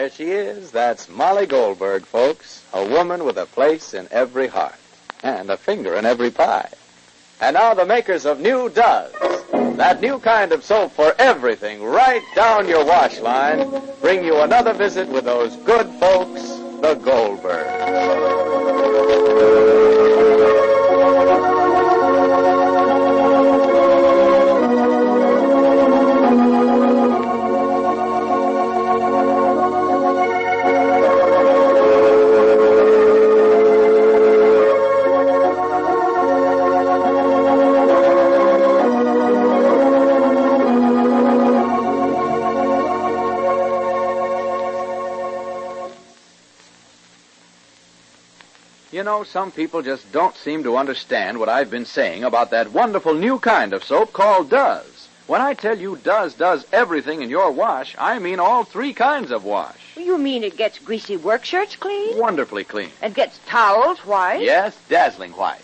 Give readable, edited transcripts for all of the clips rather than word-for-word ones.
There she is. That's Molly Goldberg, folks. A woman with a place in every heart. And a finger in every pie. And now the makers of New Does. That new kind of soap for everything right down your wash line. Bring you another visit with those good folks, the Goldbergs. You know, some people just don't seem to understand what I've been saying about that wonderful new kind of soap called Does. When I tell you Does does everything in your wash, I mean all three kinds of wash. You mean it gets greasy work shirts clean? Wonderfully clean. And gets towels white? Yes, dazzling white.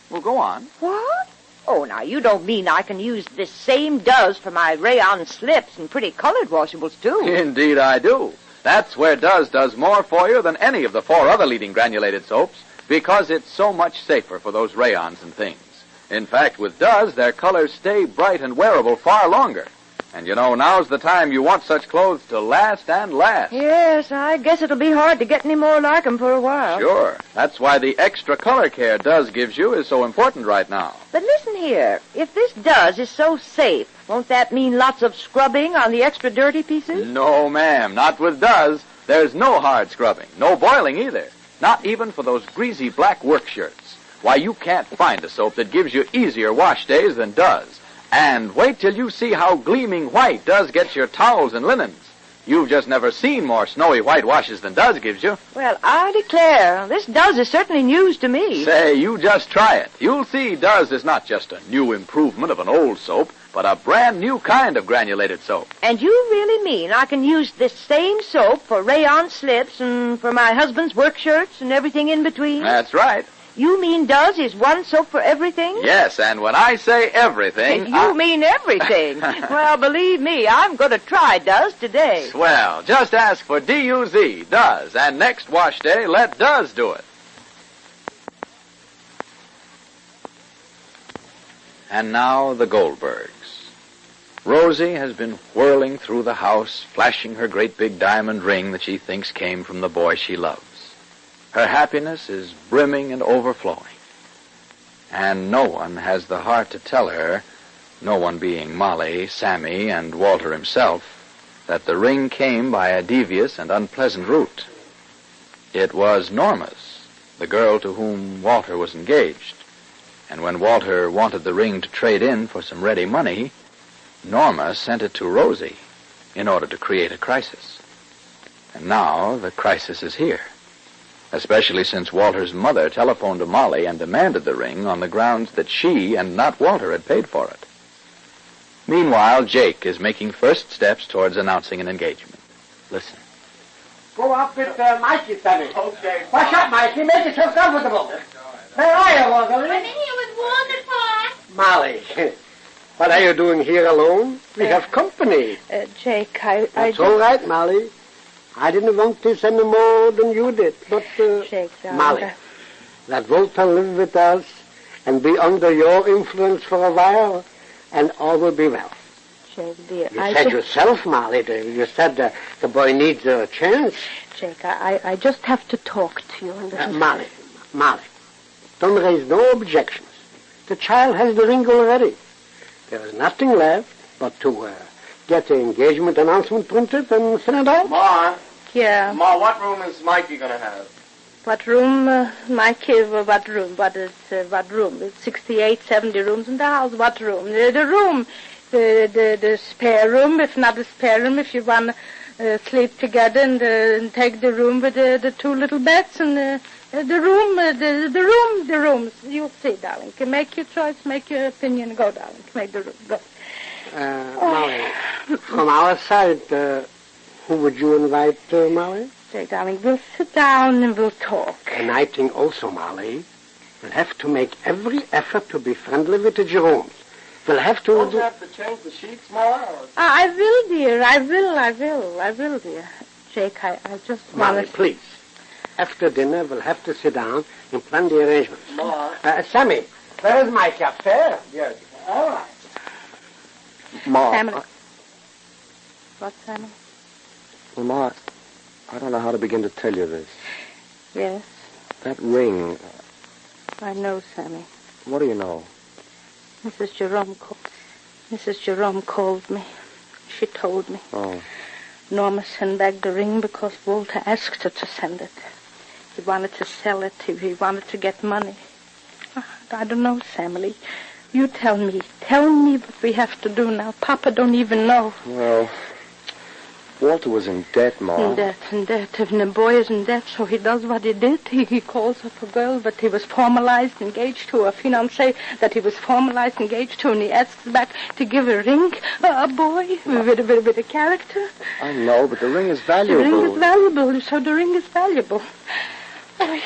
Well, go on. What? Oh, now, you don't mean I can use this same Does for my rayon slips and pretty colored washables, too? Indeed I do. That's where Does does more for you than any of the four other leading granulated soaps, because it's so much safer for those rayons and things. In fact, with Does, their colors stay bright and wearable far longer. And you know, now's the time you want such clothes to last and last. Yes, I guess it'll be hard to get any more like 'em for a while. Sure. That's why the extra color care Does gives you is so important right now. But listen here, if this Does is so safe, won't that mean lots of scrubbing on the extra dirty pieces? No, ma'am, not with Does. There's no hard scrubbing, no boiling either. Not even for those greasy black work shirts. Why, you can't find a soap that gives you easier wash days than Does. And wait till you see how gleaming white Does gets your towels and linens. You've just never seen more snowy white washes than Does gives you. Well, I declare, this Does is certainly news to me. Say, you just try it. You'll see Does is not just a new improvement of an old soap, but a brand new kind of granulated soap. And you really mean I can use this same soap for rayon slips and for my husband's work shirts and everything in between? That's right. You mean Does is one soap for everything? Yes, and when I say everything... You mean everything. Well, believe me, I'm going to try Does today. Swell. Just ask for D-U-Z, Does, and next wash day, let Does do it. And now the Goldbergs. Rosie has been whirling through the house, flashing her great big diamond ring that she thinks came from the boy she loves. Her happiness is brimming and overflowing. And no one has the heart to tell her, no one being Molly, Sammy, and Walter himself, that the ring came by a devious and unpleasant route. It was Norma's, the girl to whom Walter was engaged. And when Walter wanted the ring to trade in for some ready money, Norma sent it to Rosie in order to create a crisis. And now the crisis is here. Especially since Walter's mother telephoned to Molly and demanded the ring on the grounds that she and not Walter had paid for it. Meanwhile, Jake is making first steps towards announcing an engagement. Listen. Go up with Mikey, Sammy. Okay. Wash up, Mikey. Make yourself comfortable. Where are you, Walter? I'm in here with Walter, Pa. Molly, what are you doing here alone? We have company. Jake, That's all right, Molly. I didn't want this any more than you did, but, Jake, Molly, let Walter live with us and be under your influence for a while, and all will be well. Jake, dear, You said yourself, Molly, you said the boy needs a chance. Jake, I just have to talk to you. And Molly, don't raise no objections. The child has the ring already. There is nothing left but to get the engagement announcement printed and send it out. Ma. Yeah. Ma, what room is Mikey going to have? What room, Mikey? What room? What room? It's 68, 70 rooms in the house. What room? The room. The spare room, if not the spare room, if you want to sleep together and take the room with the two little beds and the rooms. You'll see, darling. Make your choice, make your opinion. Go, darling. Make the room. Go. Molly, from our side, who would you invite, Molly? Say, darling, we'll sit down and we'll talk. And I think also, Molly, we'll have to make every effort to be friendly with the Jeromes. We'll have to... Don't you have to change the sheets, Ma? I will, dear. I will, dear. sake, I just Molly, want to... please. After dinner, we'll have to sit down and plan the arrangements. Ma. Sammy, where is Mike upstairs? Yes. All right. Ma. Sammy. What, Sammy? Well, Ma, I don't know how to begin to tell you this. Yes, That ring, I know, Sammy. what do you know? Mrs. Jerome called me. She told me. Oh, Norma sent back the ring because Walter asked her to send it. He wanted to sell it. He wanted to get money. I don't know, Sammy. You tell me. Tell me what we have to do now. Papa don't even know. well, Walter was in debt, Ma. In debt. If the boy is in debt, so he does what he did. He calls up a girl that he was formalized, engaged to, a fiancé that he was formalized, engaged to, and he asks back to give a ring, a boy with a character. I know, but the ring is The valuable. ring is valuable, so the ring is valuable. Oh,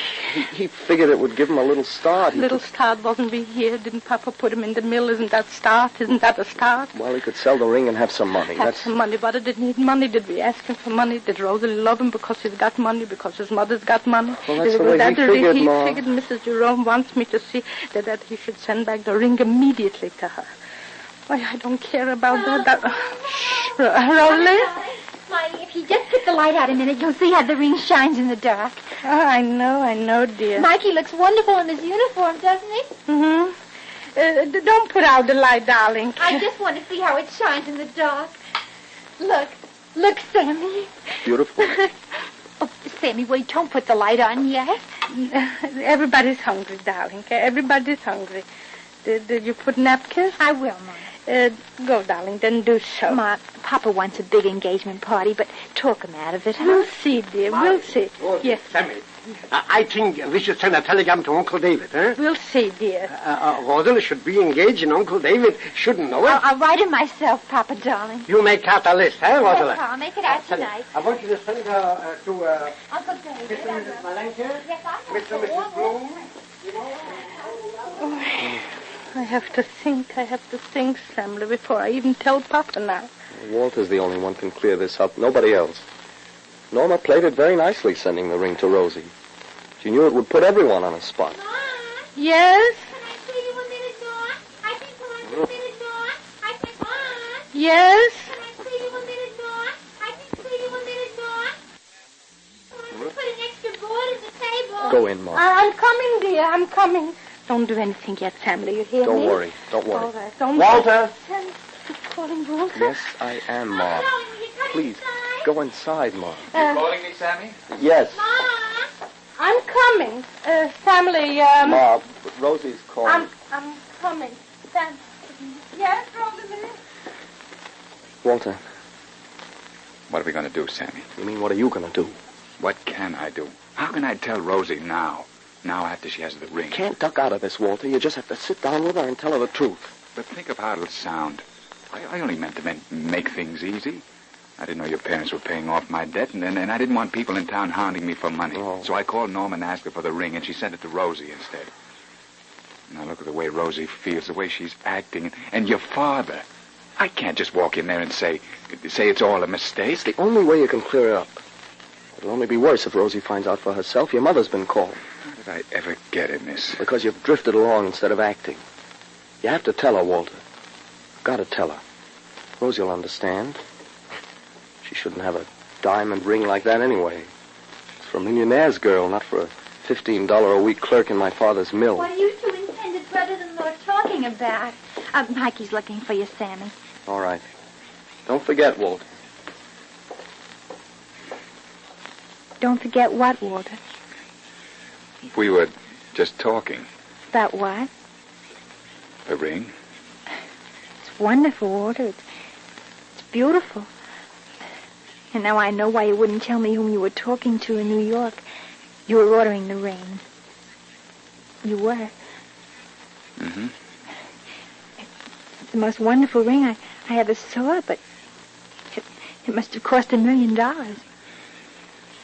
He figured it would give him a little start. little start wasn't we here? Didn't Papa put him in the mill? Isn't that start? Isn't that a start? Well, he could sell the ring and have some money. Have some money, but it didn't need money. Did we ask him for money? Did Rosie love him because he's got money, because his mother's got money? Well, that's Is it the way that he the ring? figured, He Ma. figured Mrs. Jerome wants me to see that he should send back the ring immediately to her. Why, I don't care about that. Shh, Rosie? Molly, if you just put the light out a minute, you'll see how the ring shines in the dark. Oh, I know, dear. Mikey looks wonderful in his uniform, doesn't he? Mm-hmm. Don't put out the light, darling. I just want to see how it shines in the dark. Look, Sammy. Beautiful. Oh, Sammy, wait, don't put the light on yet. Everybody's hungry, darling. Everybody's hungry. Did you put napkins? I will, Mom. Go, darling, then do so. Ma, Papa wants a big engagement party, but talk him out of it, huh? We'll see, dear. We'll see. Rosie, Yes. Sammy, I think we should send a telegram to Uncle David, huh? We'll see, dear. Rosie should be engaged, and Uncle David shouldn't know it. I'll write it myself, Papa, darling. You make out a list, huh, Yes, Rosalie? I'll make it out tonight. I want you to send her to Uncle David. Mr. and Mrs. Malenka, Yes, I know. Mr. and Mrs. Bloom. I have to think, Sammy, before I even tell Papa now. Walter's the only one can clear this up. Nobody else. Norma played it very nicely, sending the ring to Rosie. She knew it would put everyone on a spot. Mom, Yes? can I see you a minute, Dawn? I think come on, a minute, Dawn. I think, Mom, Yes? can I see you a minute, Dawn? I think see you a minute, Dawn. Come on, put an extra board at the table. Go in, Ma. I'm coming, dear. I'm coming. Don't do anything yet, Sammy. You hear me? Don't worry. Don't worry. All right. Don't Walter! He's calling Walter. Yes, I am, Ma. Please, go inside, Ma. You calling me, Sammy? Yes. Mom, I'm coming. Sammy, Ma, Rosie's calling. I'm coming. Sam. Yes, Rosie? Walter, What are we going to do, Sammy? you mean what are you going to do? What can I do? How can I tell Rosie now? Now after she has the ring. You can't duck out of this, Walter. You just have to sit down with her and tell her the truth. But think of how it'll sound. I only meant to make things easy. I didn't know your parents were paying off my debt, and I didn't want people in town hounding me for money. Oh. So I called Norma and asked her for the ring, and she sent it to Rosie instead. Now look at the way Rosie feels, the way she's acting, and your father. I can't just walk in there and say it's all a mistake. It's the only way you can clear it up. It'll only be worse if Rosie finds out for herself. Your mother's been called. How did I ever get in this? Because you've drifted along instead of acting. You have to tell her, Walter. You've got to tell her. Rosie will understand. She shouldn't have a diamond ring like that anyway. It's for a millionaire's girl, not for a $15 a week clerk in my father's mill. what are you two intended brothers-in-law talking about? Mikey's looking for you, Sammy. All right. Don't forget, Walter. Don't forget what, Walter? We were just talking. About what? The ring? It's wonderful, Walter. It's beautiful. And now I know why you wouldn't tell me whom you were talking to in New York. You were ordering the ring. You were. Mm-hmm. It's the most wonderful ring I ever saw, but it must have cost $1 million.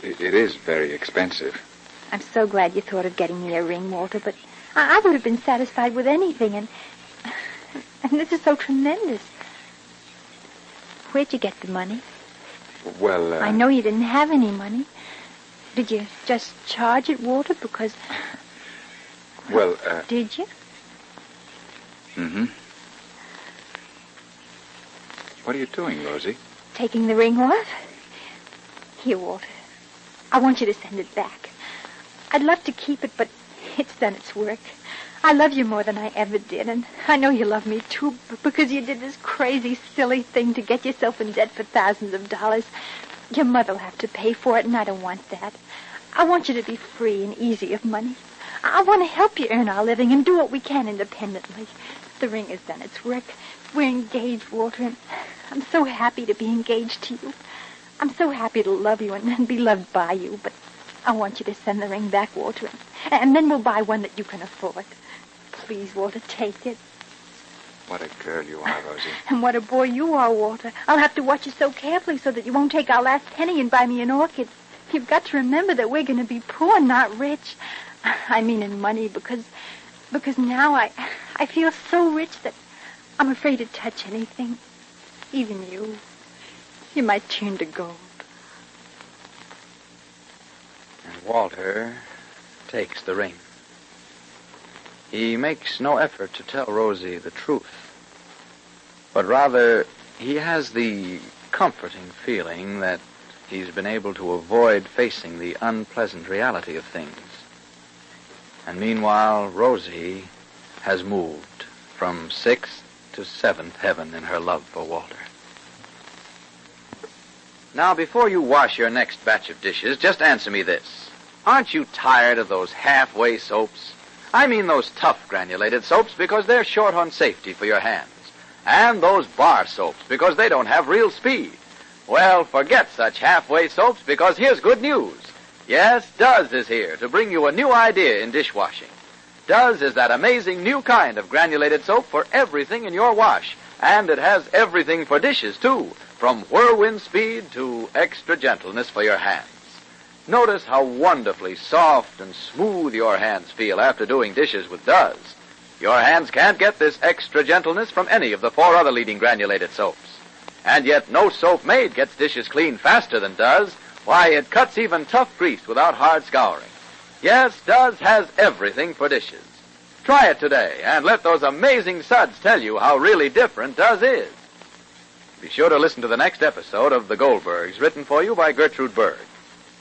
It is very expensive. I'm so glad you thought of getting me a ring, Walter, but I would have been satisfied with anything, and this is so tremendous. Where'd you get the money? Well, I know you didn't have any money. Did you just charge it, Walter, because... Well, Did you? Mm-hmm. What are you doing, Rosie? Taking the ring off? Here, Walter. I want you to send it back. I'd love to keep it, but it's done its work. I love you more than I ever did, and I know you love me, too, because you did this crazy, silly thing to get yourself in debt for thousands of dollars. Your mother'll have to pay for it, and I don't want that. I want you to be free and easy of money. I want to help you earn our living and do what we can independently. The ring has done its work. We're engaged, Walter, and I'm so happy to be engaged to you. I'm so happy to love you and be loved by you, but I want you to send the ring back, Walter, and then we'll buy one that you can afford. Please, Walter, take it. What a girl you are, Rosie. And what a boy you are, Walter. I'll have to watch you so carefully so that you won't take our last penny and buy me an orchid. You've got to remember that we're going to be poor, not rich. I mean in money, because now I feel so rich that I'm afraid to touch anything. Even you. You might turn to gold. And Walter takes the ring. He makes no effort to tell Rosie the truth, but rather he has the comforting feeling that he's been able to avoid facing the unpleasant reality of things. And meanwhile, Rosie has moved from 6th to 7th heaven in her love for Walter. Now, before you wash your next batch of dishes, just answer me this. Aren't you tired of those halfway soaps? I mean those tough granulated soaps because they're short on safety for your hands. And those bar soaps because they don't have real speed. Well, forget such halfway soaps because here's good news. Yes, Duz is here to bring you a new idea in dishwashing. Duz is that amazing new kind of granulated soap for everything in your wash. And it has everything for dishes, too, from whirlwind speed to extra gentleness for your hands. Notice how wonderfully soft and smooth your hands feel after doing dishes with Duz. Your hands can't get this extra gentleness from any of the 4 other leading granulated soaps. And yet no soap made gets dishes clean faster than Duz. Why, it cuts even tough grease without hard scouring. Yes, Duz has everything for dishes. Try it today and let those amazing suds tell you how really different Duz is. Be sure to listen to the next episode of The Goldbergs, written for you by Gertrude Berg.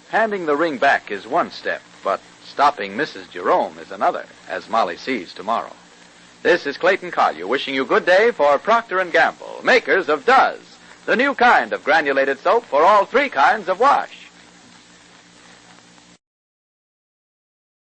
Handing the ring back is one step, but stopping Mrs. Jerome is another, as Molly sees tomorrow. This is Clayton Collier wishing you good day for Procter & Gamble, makers of Duz, the new kind of granulated soap for all 3 kinds of wash.